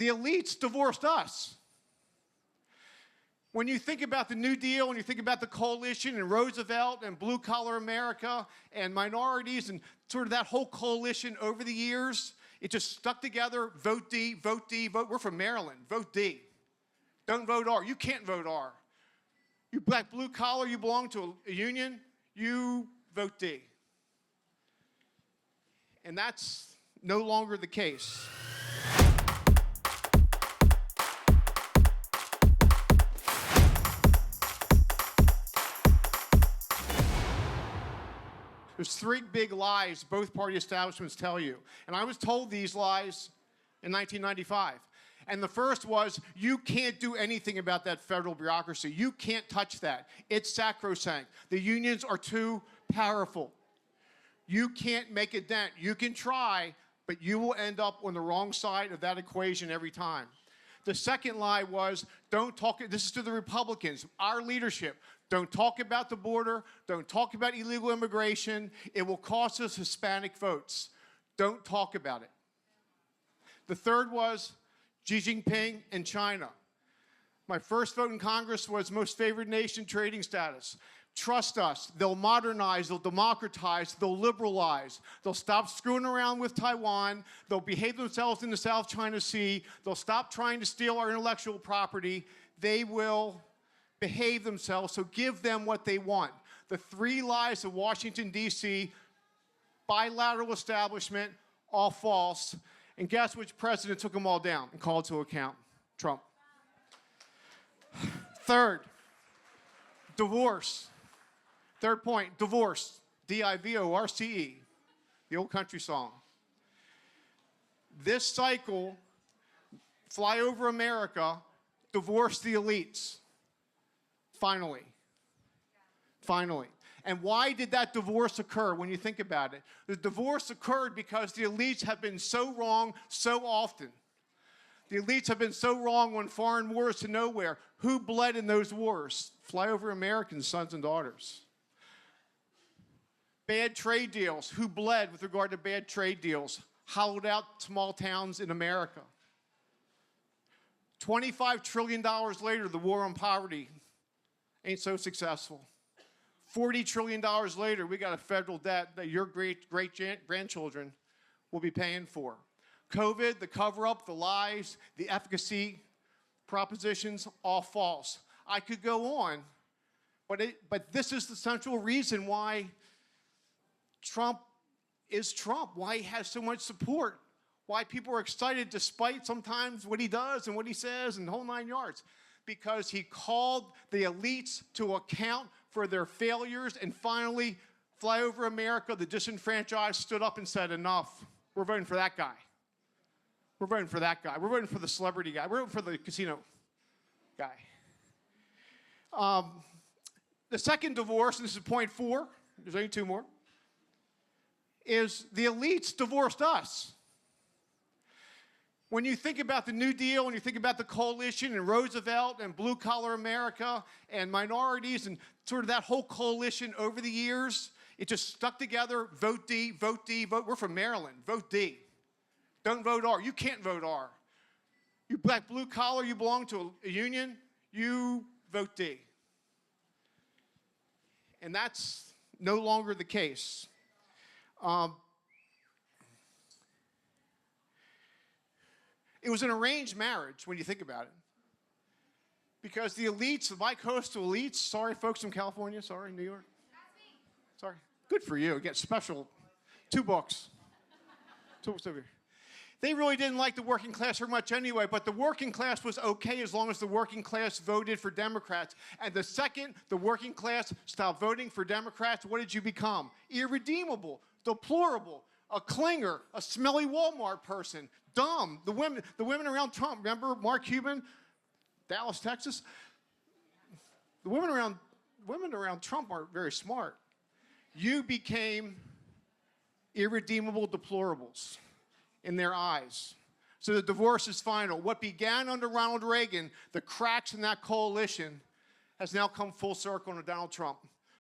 the elites divorced us. When you think about the New Deal, when you think about the coalition and Roosevelt and blue-collar America and minorities and sort of that whole coalition over the years, it just stuck together. Vote D, vote D, vote. We're from Maryland. Vote D. Don't vote R. You can't vote R. You black blue-collar, you belong to a union, you vote D. And that's no longer the case. There's three big lies both party establishments tell you. And I was told these lies in 1995. And the first was, you can't do anything about that federal bureaucracy. You can't touch that. It's sacrosanct. The unions are too powerful. You can't make a dent. You can try, but you will end up on the wrong side of that equation every time. The second lie was, don't talk, this is to the Republicans, our leadership, don't talk about the border, don't talk about illegal immigration, it will cost us Hispanic votes. Don't talk about it. The third was Xi Jinping and China. My first vote in Congress was most favored nation trading status. Trust us, they'll modernize, they'll democratize, they'll liberalize. They'll stop screwing around with Taiwan, they'll behave themselves in the South China Sea, they'll stop trying to steal our intellectual property, they will behave themselves, so give them what they want. The three lies of Washington, D.C., bilateral establishment, all false. And guess which president took them all down and called to account? Trump. Third, divorce. Third point, divorce. D-I-V-O-R-C-E, the old country song. This cycle, flyover America, divorced the elites. Finally. Finally. And why did that divorce occur when you think about it? The divorce occurred because the elites have been so wrong so often. The elites have been so wrong on foreign wars to nowhere. Who bled in those wars? Flyover Americans, sons and daughters. Bad trade deals. Who bled with regard to bad trade deals? Hollowed out small towns in America. $25 trillion later, the war on poverty ain't so successful. $40 trillion later, we got a federal debt that your great-grandchildren will be paying for. COVID, the cover-up, the lies, the efficacy propositions, all false. I could go on, but this is the central reason why Trump is Trump, why he has so much support, why people are excited despite sometimes what he does and what he says and the whole 9 yards. Because he called the elites to account for their failures, and finally, flyover America, the disenfranchised, stood up and said, enough. We're voting for that guy. We're voting for that guy. We're voting for the celebrity guy. We're voting for the casino guy. The second divorce, and this is point 4, there's only 2 more, is the elites divorced us. When you think about the New Deal, when you think about the coalition and Roosevelt and blue-collar America and minorities and sort of that whole coalition over the years, it just stuck together. Vote D, vote D, vote. We're from Maryland. Vote D. Don't vote R. You can't vote R. You black blue-collar, you belong to a union, you vote D. And that's no longer the case. It was an arranged marriage when you think about it. Because the elites, the bi-coastal elites, sorry folks from California, sorry, New York. Sorry. Good for you. You get special 2 books. 2 books over here. They really didn't like the working class very much anyway, but the working class was okay as long as the working class voted for Democrats. And the second the working class stopped voting for Democrats, what did you become? Irredeemable, deplorable, a clinger, a smelly Walmart person, dumb. The women around Trump, remember Mark Cuban, Dallas, Texas? The women around Trump aren't very smart. You became irredeemable deplorables in their eyes. So the divorce is final. What began under Ronald Reagan, the cracks in that coalition, has now come full circle under Donald Trump.